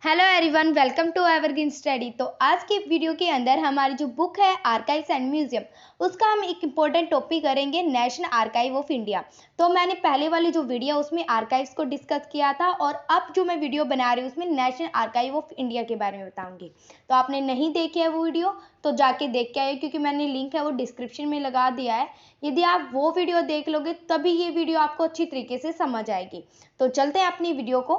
Hello everyone, welcome to evergreen study. तो आज की वीडियो के अंदर हमारी जो बुक है आर्काइव्स एंड म्यूजियम, उसका हम एक इम्पोर्टेंट टॉपिक करेंगे, नेशनल आर्काइव ऑफ इंडिया। तो मैंने पहले वाली जो वीडियो उसमें आर्काइव्स को डिस्कस किया था और अब जो मैं वीडियो बना रही हूँ उसमें नेशनल आर्काइव ऑफ इंडिया के बारे में बताऊंगी। तो आपने नहीं देखी है वो वीडियो तो जाके देख के आइए, क्योंकि मैंने लिंक है वो डिस्क्रिप्शन में लगा दिया है। यदि आप वो वीडियो देख लोगे तभी ये वीडियो आपको अच्छी तरीके से समझ आएगी। तो चलते हैं अपनी वीडियो को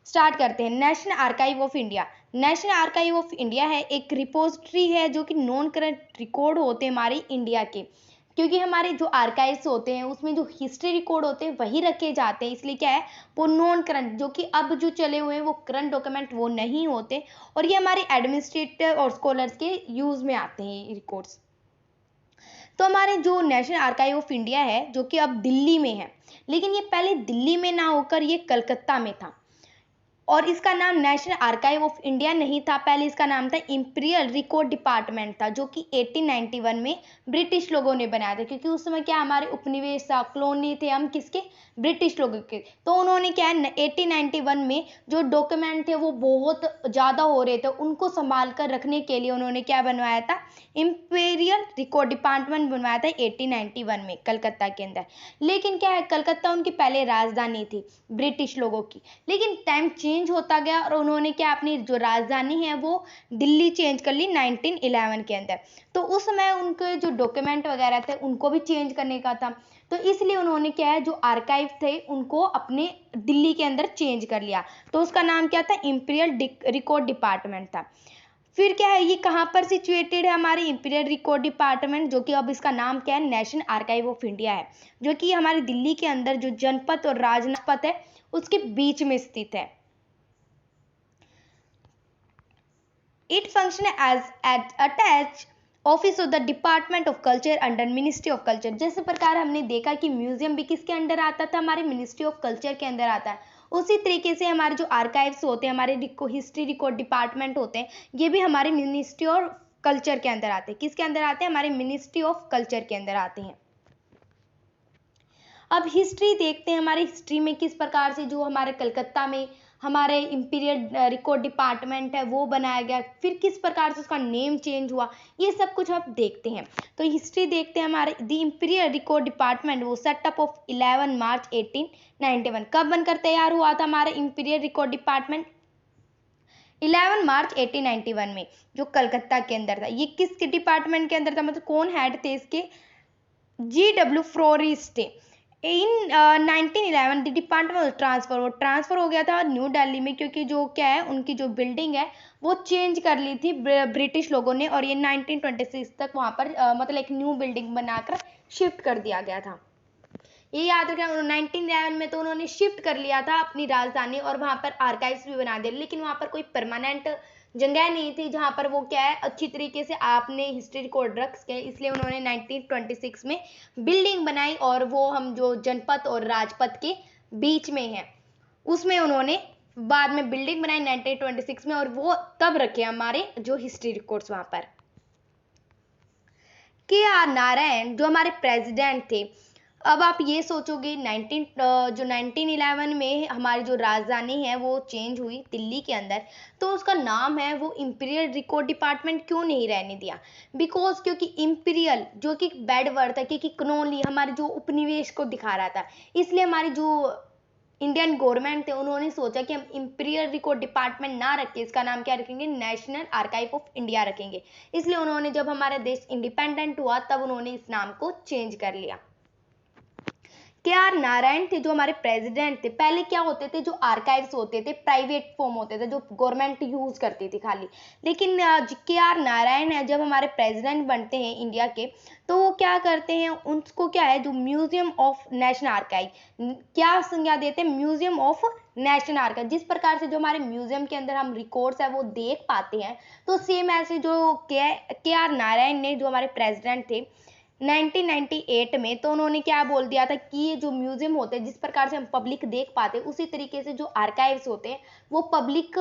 स्टार्ट करते हैं। National archive of India. National archive of India है एक रिपोजिटरी है जो कि नॉन करंट रिकॉर्ड होते हैं हमारे इंडिया के, क्योंकि हमारे जो आर्काइव्स होते हैं उसमें जो हिस्ट्री रिकॉर्ड होते हैं वही रखे जाते हैं। इसलिए क्या है, वो नॉन करंट, जो कि अब जो चले हुए हैं वो करंट डॉक्यूमेंट वो नहीं होते, और ये हमारे एडमिनिस्ट्रेटर और स्कॉलर्स के यूज में आते हैं रिकॉर्ड्स। तो हमारे जो नेशनल आर्काइव ऑफ इंडिया है जो कि अब दिल्ली में है, लेकिन ये पहले दिल्ली में ना होकर ये कलकत्ता में था, और इसका नाम नेशनल आर्काइव ऑफ इंडिया नहीं था। पहले इसका नाम था इंपीरियल रिकॉर्ड डिपार्टमेंट था, जो कि 1891 में ब्रिटिश लोगों ने बनाया था, क्योंकि उस समय क्या हमारे उपनिवेश था, कॉलोनी थे हम किसके, ब्रिटिश लोगों के। तो उन्होंने क्या है 1891 में जो डॉक्यूमेंट थे वो बहुत ज़्यादा हो रहे थे, उनको संभाल कर रखने के लिए उन्होंने क्या बनवाया था, इंपीरियल रिकॉर्ड डिपार्टमेंट बनवाया था 1891 में कलकत्ता के अंदर। लेकिन क्या है, कलकत्ता उनकी पहले राजधानी थी ब्रिटिश लोगों की, लेकिन टाइम चेंज होता गया और उन्होंने क्या अपनी जो राजधानी है वो दिल्ली चेंज कर ली 1911 के अंदर। तो उस समय उनके जो डॉक्यूमेंट वगैरह थे उनको भी चेंज करने का था, तो इसलिए उन्होंने क्या है जो आर्काइव थे उनको अपने दिल्ली के अंदर चेंज कर लिया। तो उसका नाम क्या था, इंपीरियल रिकॉर्ड डिपार्टमेंट था। फिर क्या है, ये कहाँ पर सिचुएटेड है हमारे इंपीरियल रिकॉर्ड डिपार्टमेंट, जो कि अब इसका नाम क्या है, नेशनल आर्काइव ऑफ इंडिया है, जो कि हमारे दिल्ली के अंदर जो जनपथ और राजपथ है उसके बीच में स्थित है। It function as attached office of the department of culture under ministry of culture. जैसे प्रकार हमने देखा कि म्यूजियम भी किसके अंडर आता था, हमारे मिनिस्ट्री ऑफ कल्चर के अंदर आता है, उसी तरीके से हमारे जो आर्काइव्स होते हैं, हमारे हिस्ट्री रिकॉर्ड डिपार्टमेंट होते हैं, ये भी हमारे मिनिस्ट्री ऑफ कल्चर के अंदर आते हैं। किसके अंदर आते हैं, हमारे मिनिस्ट्री ऑफ कल्चर के अंदर आते हैं। अब हिस्ट्री देखते हैं, हमारे हिस्ट्री में किस प्रकार से जो हमारे कलकत्ता में हमारे इंपीरियल रिकॉर्ड डिपार्टमेंट है वो बनाया गया, फिर किस प्रकार से उसका नेम चेंज हुआ, ये सब कुछ अब देखते हैं। तो हिस्ट्री देखते हैं, हमारे द इंपीरियल रिकॉर्ड डिपार्टमेंट वो सेटअप ऑफ 11 मार्च 1891। कब बनकर तैयार हुआ था हमारा इंपीरियल रिकॉर्ड डिपार्टमेंट, 11 मार्च 1891 में, जो कलकत्ता के अंदर था। ये किस डिपार्टमेंट के अंदर था, मतलब कौन हेड थे इसके, GW florist in 1911 the department transfer, वो ट्रांसफर हो गया था न्यू दिल्ली में, क्योंकि जो क्या है उनकी जो बिल्डिंग है वो चेंज कर ली थी ब्रिटिश लोगों ने, और ये 1926 तक वहाँ पर मतलब एक न्यू बिल्डिंग बनाकर शिफ्ट कर दिया गया था। ये याद रखें, 1911 में तो उन्होंने शिफ्ट कर लिया था अपनी राजधानी और वहाँ पर आर्काइव्स भी बना दिए, लेकिन वहाँ पर कोई परमानेंट जगह नहीं थी जहाँ पर वो क्या है अच्छी तरीके से आपने हिस्ट्री रिकॉर्ड रख सके, इसलिए उन्होंने 1926 में बिल्डिंग बनाई, और वो हम जो जनपथ और राजपथ के बीच में है उसमें उन्होंने बाद में बिल्डिंग बनाई 1926 में, और वो तब रखे हमारे जो हिस्ट्री रिकॉर्ड्स वहाँ पर। KR नारायण जो हमारे प्रेसिडेंट थे, अब आप ये सोचोगे 1911 में हमारी जो राजधानी है वो चेंज हुई दिल्ली के अंदर, तो उसका नाम है वो इंपीरियल रिकॉर्ड डिपार्टमेंट क्यों नहीं रहने दिया, बिकॉज क्योंकि इंपीरियल जो कि बैड वर्ड था, क्योंकि कॉलोनी हमारे जो उपनिवेश को दिखा रहा था, इसलिए हमारी जो इंडियन गवर्नमेंट थे उन्होंने सोचा कि हम इंपीरियल रिकॉर्ड डिपार्टमेंट ना रखें, इसका नाम क्या रखेंगे, नेशनल आर्काइव ऑफ इंडिया रखेंगे। इसलिए उन्होंने जब हमारा देश इंडिपेंडेंट हुआ तब उन्होंने इस नाम को चेंज कर लिया। KR नारायण थे जो हमारे प्रेसिडेंट थे। पहले क्या होते थे, जो आर्काइव्स होते थे प्राइवेट फॉर्म होते थे जो गवर्नमेंट यूज करती थी खाली, लेकिन KR नारायण है जब हमारे प्रेसिडेंट बनते हैं इंडिया के, तो वो क्या करते हैं, उनको क्या है जो म्यूजियम ऑफ नेशनल आर्काइव, क्या संज्ञा देते हैं, म्यूजियम ऑफ नेशनल आर्काइव। जिस प्रकार से जो हमारे म्यूजियम के अंदर हम रिकॉर्ड्स है वो देख पाते हैं, तो सेम ऐसे जो KR नारायण ने जो हमारे प्रेसिडेंट थे 1998 में, तो उन्होंने क्या बोल दिया था कि ये जो म्यूजियम होते हैं जिस प्रकार से हम पब्लिक देख पाते हैं उसी तरीके से जो आर्काइव्स होते हैं वो पब्लिक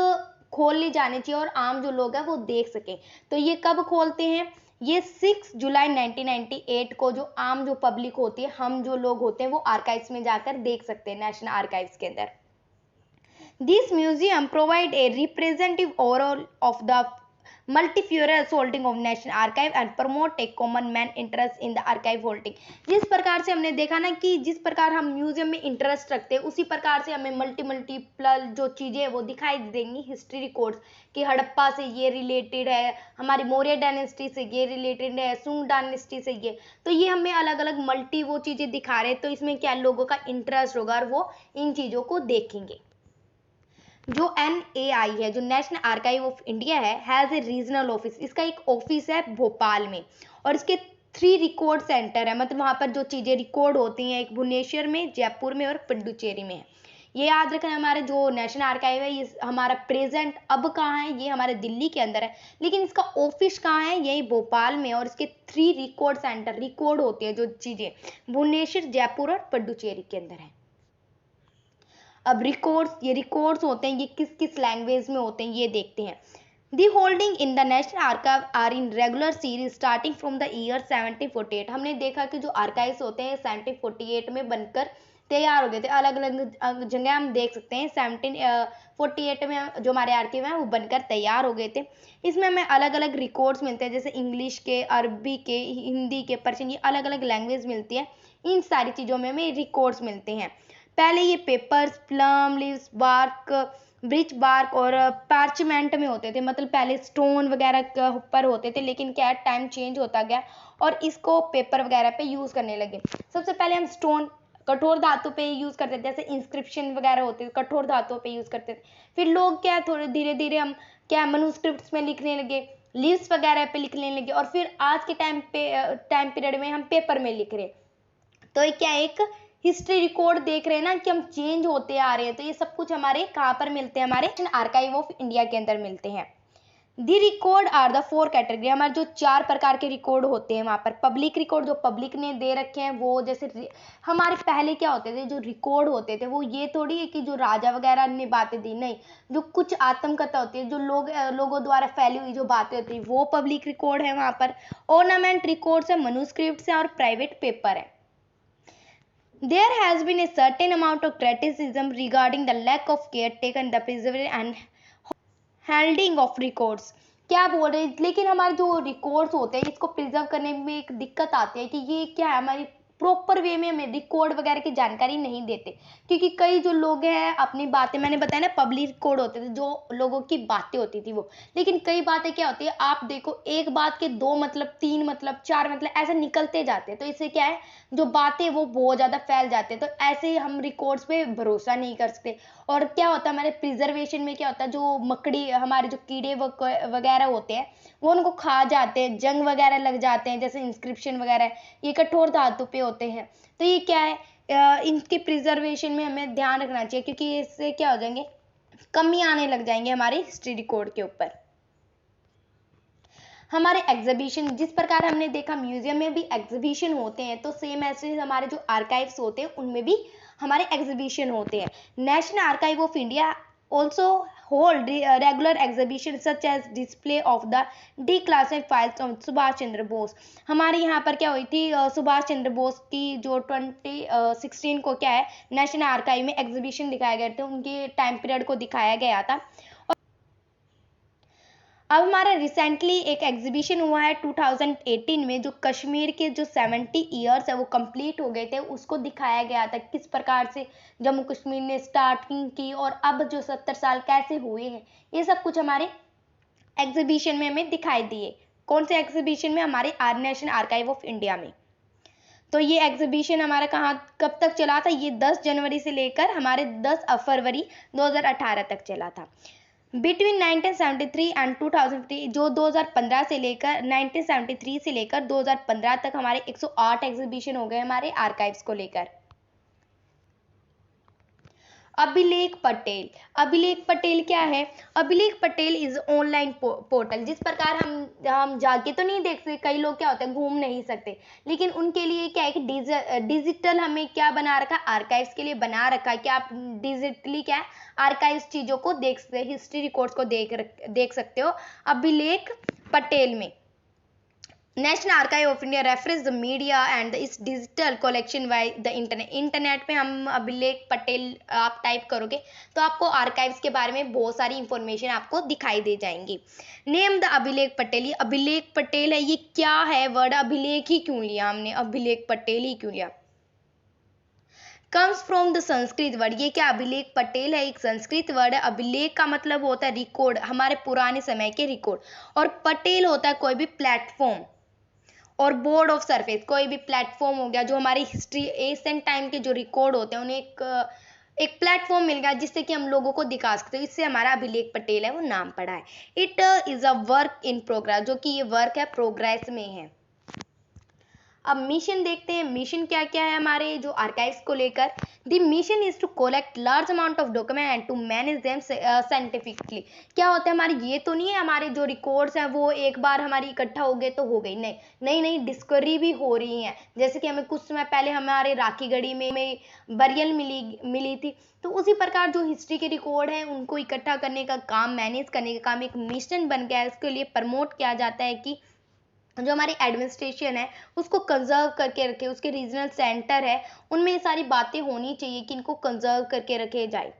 खोल ले जाने चाहिए और आम जो लोग हैं वो देख सकें। तो ये कब खोलते हैं, ये 6 जुलाई 1998 को जो आम जो पब्लिक होती है, हम जो लोग होते हैं वो आर्काइव्स में जाकर देख सकते हैं नेशनल आर्काइव्स के अंदर। This museum provide a representative overall of the multifarious holding of National Archive and promote a common man interest in the archive holding। जिस प्रकार से हमने देखा ना कि जिस प्रकार हम म्यूजियम में इंटरेस्ट रखते हैं उसी प्रकार से हमें मल्टीपल जो चीजें हैं वो दिखाई देंगी हिस्ट्री रिकॉर्ड्स कि हड़प्पा से ये रिलेटेड है, हमारी मौर्य डायनेस्टी से ये रिलेटेड है, सुंग डायनेस्टी से ये, तो ये हमें अलग अलग मल्टी वो चीजें दिखा रहे हैं, तो इसमें क्या लोगों का इंटरेस्ट होगा और वो इन चीजों को देखेंगे। जो NAI है, जो नेशनल आर्काइव ऑफ इंडिया है, हैज़ ए रीजनल ऑफिस, इसका एक ऑफिस है भोपाल में और इसके 3 रिकॉर्ड सेंटर है, मतलब वहाँ पर जो चीज़ें रिकॉर्ड होती हैं, एक भुवनेश्वर में, जयपुर में और पुडुचेरी में है। ये याद रखना, हमारा जो नेशनल आर्काइव है ये हमारा प्रेजेंट अब कहाँ है, ये हमारे दिल्ली के अंदर है, लेकिन इसका ऑफिस कहाँ है, यही भोपाल में, और इसके 3 रिकॉर्ड सेंटर रिकॉर्ड होती है जो चीज़ें भुवनेश्वर, जयपुर और पुडुचेरी के अंदर है। अब ये रिकॉर्ड्स होते हैं, ये किस किस लैंग्वेज में होते हैं ये देखते हैं। The holding in the national archive are in regular series starting from the year 1748। हमने देखा कि जो आर्काइव्स होते हैं 1748 में बनकर तैयार हो गए थे, अलग अलग जगह हम देख सकते हैं 1748 में जो हमारे आर्काइव हैं वो बनकर तैयार हो गए थे। इसमें हमें अलग अलग रिकॉर्ड्स मिलते हैं, जैसे इंग्लिश के, अरबी के, हिंदी के, पर्शियन, ये अलग अलग लैंग्वेज मिलती है। इन सारी चीज़ों में हमें रिकॉर्ड्स मिलते हैं। पहले ये papers, plum leaves, bark, birch bark और पार्चमेंट में होते थे, मतलब पहले स्टोन वगैरह के ऊपर होते थे, लेकिन क्या टाइम चेंज होता गया और इसको पेपर वगैरह पे यूज़ करने लगे। सबसे पहले हम स्टोन, कठोर धातु पे यूज़ करते थे, जैसे इंस्क्रिप्शन वगैरह होते थे कठोर धातुओं पे यूज़ करते थे। फिर लोग क्या थोड़े धीरे धीरे हम क्या मनुस्क्रिप्ट्स में लिखने लगे, लीव्स वगैरह पे लिखने लगे, और फिर आज के टाइम पीरियड में हम पेपर में लिख रहे। तो ये क्या एक हिस्ट्री रिकॉर्ड देख रहे हैं ना कि हम चेंज होते आ रहे हैं। तो ये सब कुछ हमारे कहाँ पर मिलते हैं, हमारे आर्काइव ऑफ इंडिया के अंदर मिलते हैं। The record are the 4 category, हमारे जो 4 प्रकार के रिकॉर्ड होते हैं वहाँ पर। पब्लिक रिकॉर्ड, जो पब्लिक ने दे रखे हैं वो, जैसे हमारे पहले क्या होते थे जो रिकॉर्ड होते थे वो ये थोड़ी है कि जो राजा वगैरह ने बातें दी, नहीं, जो कुछ आत्मकथा होती है, जो लोगों द्वारा फैली हुई जो बातें होती है वो पब्लिक रिकॉर्ड है वहाँ पर। ऑर्नामेंट रिकॉर्ड्स है, मनुस्क्रिप्ट्स हैं और प्राइवेट पेपर है। There has been a certain amount of criticism regarding the lack of care taken the preservation and handling of records। क्या बोल रहे हैं, लेकिन हमारे जो रिकॉर्ड्स होते हैं इसको प्रिजर्व करने में एक दिक्कत आती है कि ये क्या है, हमारी प्रॉपर वे में हमें रिकॉर्ड वगैरह की जानकारी नहीं देते, क्योंकि कई जो लोग हैं अपनी बातें, मैंने बताया ना पब्लिक रिकॉर्ड होते थे जो लोगों की बातें होती थी वो, लेकिन कई बातें क्या होती है, आप देखो एक बात के 2 मतलब, 3 मतलब, 4 मतलब ऐसे निकलते जाते हैं, तो इससे क्या है जो बातें वो बहुत ज़्यादा फैल जाते हैं। तो ऐसे हम रिकॉर्ड्स पे भरोसा नहीं कर सकते। और क्या होता है हमारे प्रिजर्वेशन में, क्या होता है जो मकड़ी, हमारे जो कीड़े वगैरह होते हैं वो उनको खा जाते हैं, जंग वगैरह लग जाते हैं, जैसे इंस्क्रिप्शन वगैरह ये कठोर धातु पे होते हैं। तो ये क्या है, इनके प्रिजर्वेशन में हमें ध्यान रखना चाहिए, क्योंकि इससे क्या हो जाएंगे, कमी आने लग जाएंगे हमारे हिस्ट्री रिकॉर्ड के ऊपर। हमारे एग्जीबिशन, जिस प्रकार हमने देखा म्यूजियम में भी एग्जीबिशन होते हैं, तो सेम ऐसे हमारे जो आर्काइव्स होते हैं उनमें भी हमारे एग्जीबिशन होते हैं। National archive of India also hold regular exhibition such as display of the declassified files of Subhash Chandra Bose. हमारे यहाँ पर क्या हुई थी, सुभाष चंद्र बोस की जो 2016 को क्या है नेशनल आर्काइव में एग्जीबिशन दिखाए गए थे, उनके टाइम पीरियड को दिखाया गया था। अब हमारा रिसेंटली एक एग्जीबिशन हुआ है 2018 में, जो कश्मीर के जो 70 ईयर्स है वो कंप्लीट हो गए थे, उसको दिखाया गया था किस प्रकार से जम्मू कश्मीर ने स्टार्टिंग की और अब जो 70 साल कैसे हुए हैं, ये सब कुछ हमारे एग्जीबिशन में हमें दिखाई दिए। कौन से एग्जीबिशन में, हमारे नेशनल आर्काइव ऑफ इंडिया में। तो ये एग्जीबिशन हमारा कहाँ कब तक चला था, ये 10 जनवरी से लेकर हमारे 10 फरवरी 2018 तक चला था। बिटवीन 1973 एंड 2003, जो 2015 से लेकर 1973 से लेकर 2015 तक हमारे 108 एग्जीबिशन हो गए हमारे आर्काइव्स को लेकर। अभिलेख पटेल क्या है, अभिलेख पटेल इज ऑनलाइन पोर्टल। जिस प्रकार हम जाके तो नहीं देख सकते, कई लोग क्या होते हैं घूम नहीं सकते, लेकिन उनके लिए क्या है कि डिजिटल हमें क्या बना रखा, आर्काइव्स के लिए बना रखा है कि आप डिजिटली क्या है आर्काइव्स चीज़ों को देख सकते हैं, हिस्ट्री रिकॉर्ड्स को देख सकते हो अभिलेख पटेल में। National archive of India reference the media and is digital collection by the internet. Internet पे हम अभिलेख पटेल आप टाइप करोगे तो आपको आर्काइव्स के बारे में बहुत सारी इंफॉर्मेशन आपको दिखाई दे जाएंगी। नेम द अभिलेख पटेल, ये अभिलेख पटेल है, ये क्या है वर्ड, अभिलेख ही क्यों लिया हमने, अभिलेख पटेल ही क्यों लिया। Comes from the Sanskrit word, ये क्या अभिलेख पटेल है एक संस्कृत वर्ड है। अभिलेख का मतलब होता है रिकॉर्ड, हमारे पुराने समय के रिकॉर्ड, और पटेल होता है कोई भी प्लेटफॉर्म, और बोर्ड ऑफ सरफेस कोई भी प्लेटफॉर्म हो गया। जो हमारी हिस्ट्री एशियंट टाइम के जो रिकॉर्ड होते हैं उन्हें एक प्लेटफॉर्म मिल गया जिससे कि हम लोगों को दिखा सकते हैं। इससे हमारा अभिलेख पटेल है वो नाम पड़ा है। It is a work in progress, जो कि ये वर्क है प्रोग्रेस में है। अब मिशन देखते हैं, मिशन क्या क्या है हमारे जो आर्काइव्स को लेकर। The mission is to collect large amount of document and to manage them scientifically. क्या होता है हमारे, ये तो नहीं है हमारे जो रिकॉर्ड्स हैं वो एक बार हमारी इकट्ठा हो गए तो हो गई, नहीं, नई नई डिस्कवरी भी हो रही हैं। जैसे कि हमें कुछ समय पहले हमारे राखीगढ़ी में बरियल मिली थी, तो उसी प्रकार जो हिस्ट्री के रिकॉर्ड हैं उनको इकट्ठा करने का काम, मैनेज करने का काम एक मिशन बन गया है। इसके लिए प्रमोट किया जाता है कि जो हमारी एडमिनिस्ट्रेशन है उसको कंजर्व करके रखे, उसके रीजनल सेंटर है उनमें ये सारी बातें होनी चाहिए कि इनको कंजर्व करके रखे जाए।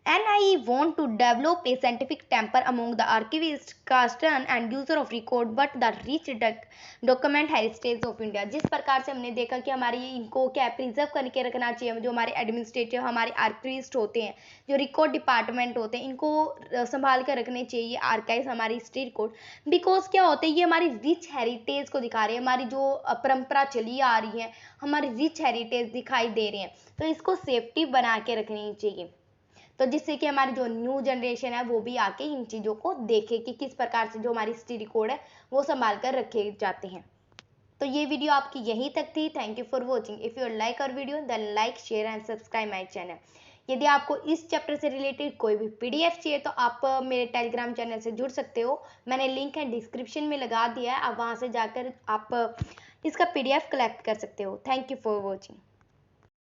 NIE want to develop a scientific temper among the archivists, custodian and user of record, but the rich document heritage of India। जिस प्रकार से हमने देखा कि हमारी इनको क्या प्रिजर्व करके रखना चाहिए, जो हमारे एडमिनिस्ट्रेटिव हमारे आर्किविस्ट होते हैं, जो रिकॉर्ड डिपार्टमेंट होते हैं, इनको संभाल कर रखने चाहिए आर्काइव हमारी हिस्ट्री रिकॉर्ड। बिकॉज क्या होता है ये हमारी रिच हेरिटेज को दिखा रहे हैं, हमारी जो परंपरा चली आ रही है, हमारी रिच हेरिटेज दिखाई दे रही है, तो इसको सेफ्टी बना के रखनी चाहिए। तो जिससे कि हमारी जो न्यू जनरेशन है वो भी आके इन चीज़ों को देखे कि किस प्रकार से जो हमारी हिस्ट्री रिकॉर्ड है वो संभाल कर रखे जाते हैं। तो ये वीडियो आपकी यहीं तक थी। Thank you for watching. If you like our video then like share and subscribe my channel. यदि आपको इस चैप्टर से रिलेटेड कोई भी PDF चाहिए तो आप मेरे टेलीग्राम चैनल से जुड़ सकते हो। मैंने लिंक है डिस्क्रिप्शन में लगा दिया है, आप वहाँ से जाकर आप इसका PDF कलेक्ट कर सकते हो। Thank you for watching.